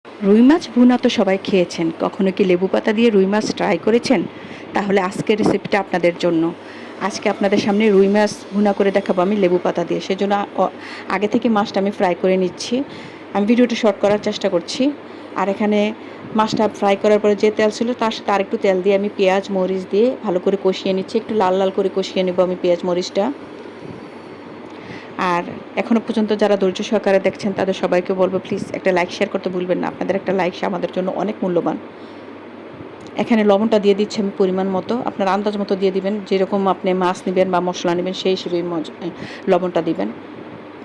রুই মাছ ভুনা তো সবাই খেয়েছেন, কখনো কি লেবু পাতা দিয়ে রুই মাছ ট্রাই করেছেন? তাহলে আজকের রেসিপিটা আপনাদের জন্য। আজকে আপনাদের সামনে রুই মাছ ভুনা করে দেখাবো আমি লেবু পাতা দিয়ে। সেজন্য আগে থেকে মাছটা আমি ফ্রাই করে নিচ্ছি। আমি ভিডিওটা শর্ট করার চেষ্টা করছি। আর এখানে মাছটা ফ্রাই করার পরে যে তেল ছিল তার সাথে আরেকটু তেল দিয়ে আমি পেঁয়াজ মরিচ দিয়ে ভালো করে কষিয়ে নিচ্ছি। একটু লাল লাল করে কষিয়ে নেব আমি পেঁয়াজ মরিচটা। আর এখনও পর্যন্ত যারা ধৈর্য সহকারে দেখছেন তাদের সবাইকে বলবো, প্লিজ একটা লাইক শেয়ার করতে ভুলবেন না। আপনাদের একটা লাইক আমাদের জন্য অনেক মূল্যবান। এখানে লবণটা দিয়ে দিচ্ছি আমি পরিমাণ মতো, আপনার আন্দাজ মতো দিয়ে দিবেন। যেরকম আপনি মাছ নেবেন বা মশলা নেবেন সেই হিসেবেই লবণটা দিবেন।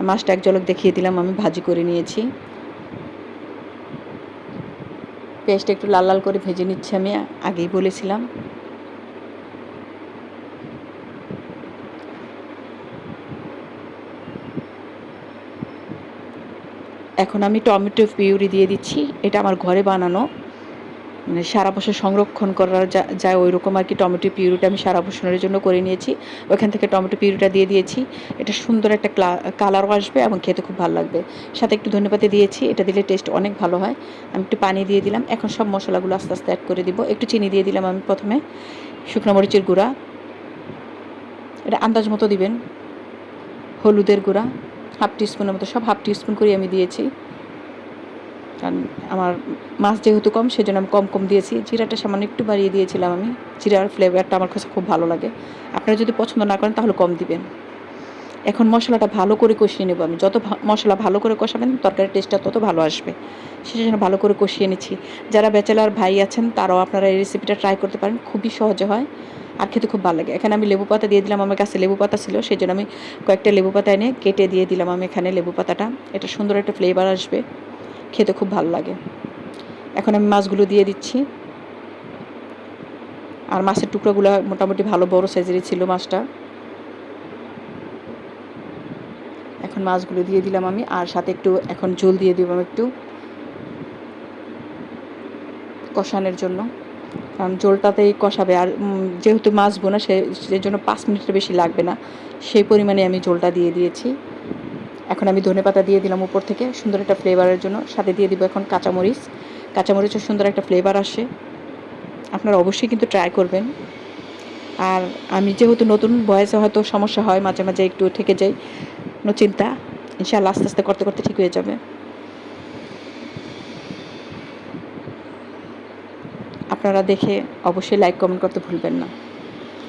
মাছটা এক ঝলক দেখিয়ে দিলাম, আমি ভাজি করে নিয়েছি। পেঁয়াজটা একটু লাল লাল করে ভেজে নিচ্ছি, আমি আগেই বলেছিলাম। এখন আমি টমেটো পিউরি দিয়ে দিচ্ছি। এটা আমার ঘরে বানানো, মানে সারা বছর সংরক্ষণ করা যায় ওই রকম আর কি। টমেটো পিউরিটা আমি সারা বছরের জন্য করে নিয়েছি। ওইখান থেকে টমেটো পিউরিটা দিয়ে দিয়েছি। এটা সুন্দর একটা কালারও আসবে এবং খেতে খুব ভালো লাগবে। সাথে একটু ধনেপাতা দিয়েছি, এটা দিলে টেস্ট অনেক ভালো হয়। আমি একটু পানি দিয়ে দিলাম। এখন সব মশলাগুলো আস্তে আস্তে অ্যাড করে দিব। একটু চিনি দিয়ে দিলাম আমি প্রথমে, শুকনো মরিচের গুঁড়া, এটা আন্দাজ মতো দিবেন। হলুদের গুঁড়া হাফ টিস্পুনের মতো, সব হাফ টিস্পুন করে আমি দিয়েছি, কারণ আমার মাছ যেহেতু কম সেজন্য আমি কম দিয়েছি। জিরাটা সামান্য একটু বাড়িয়ে দিয়েছিলাম আমি। জিরার ফ্লেভারটা আমার কাছে খুব ভালো লাগে। আপনারা যদি পছন্দ না করেন তাহলে কম দিবেন। এখন মশলাটা ভালো করে কষিয়ে নেব আমি। যত মশলা ভালো করে কষাবেন তরকারির টেস্টটা তত ভালো আসবে। সেজন্য ভালো করে কষিয়ে নিচ্ছি। যারা ব্যাচেলার ভাই আছেন তারাও আপনারা এই রেসিপিটা ট্রাই করতে পারেন, খুবই সহজে হয় আর খেতে খুব ভালো লাগে। এখানে আমি লেবু পাতা দিয়ে দিলাম, আমার কাছে লেবু পাতা ছিল সেজন্য আমি কয়েকটা লেবু পাতা এনে কেটে দিয়ে দিলাম আমি এখানে লেবু পাতাটা। এটা সুন্দর একটা ফ্লেভার আসবে, খেতে খুব ভালো লাগে। এখন আমি মাছগুলো দিয়ে দিচ্ছি। আর মাছের টুকরোগুলো মোটামুটি ভালো বড় সাইজেরই ছিল মাছটা। এখন মাছগুলো দিয়ে দিলাম আমি, আর সাথে একটু এখন ঝোল দিয়ে দিব একটু কষানোর জন্য, কারণ ঝোলটাতেই কষাবে। আর যেহেতু মাছ বোনা সেজন্য 5 মিনিটের বেশি লাগবে না, সেই পরিমাণে আমি ঝোলটা দিয়ে দিয়েছি। এখন আমি ধনেপাতা দিয়ে দিলাম উপর থেকে সুন্দর একটা ফ্লেভারের জন্য। সাথে দিয়ে দিব এখন কাঁচামরিচের সুন্দর একটা ফ্লেভার আসে। আপনারা অবশ্যই কিন্তু ট্রাই করবেন। আর আমি যেহেতু নতুন, বয়সে হয়তো সমস্যা হয়, মাঝে মাঝে একটু থেকে যাই, নো চিন্তা, ইনশাআল্লাহ আস্তে আস্তে করতে করতে ঠিক হয়ে যাবে। আপনারা দেখে অবশ্যই লাইক কমেন্ট করতে ভুলবেন না।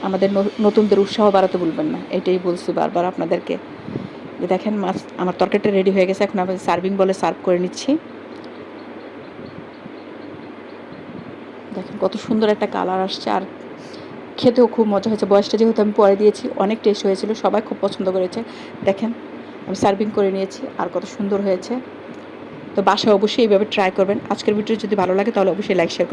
আমাদের নতুনদের উৎসাহ বাড়াতে ভুলবেন না, এটাই বলছি বারবার আপনাদেরকে। দেখেন মাছ আমার তরকারিটা রেডি হয়ে গেছে। এখন আমি সার্ভিং বলে সার্ভ করে নিচ্ছি। দেখেন কত সুন্দর একটা কালার আসছে, আর খেতেও খুব মজা হয়েছে। বয়সটা যেহেতু আমি পরে দিয়েছি, অনেক টেস্ট হয়েছিল, সবাই খুব পছন্দ করেছে। দেখেন আমি সার্ভিং করে নিয়েছি, আর কত সুন্দর হয়েছে। তো বাসায় অবশ্যই এইভাবে ট্রাই করবেন। আজকের ভিডিও যদি ভালো লাগে তাহলে অবশ্যই লাইক শেয়ার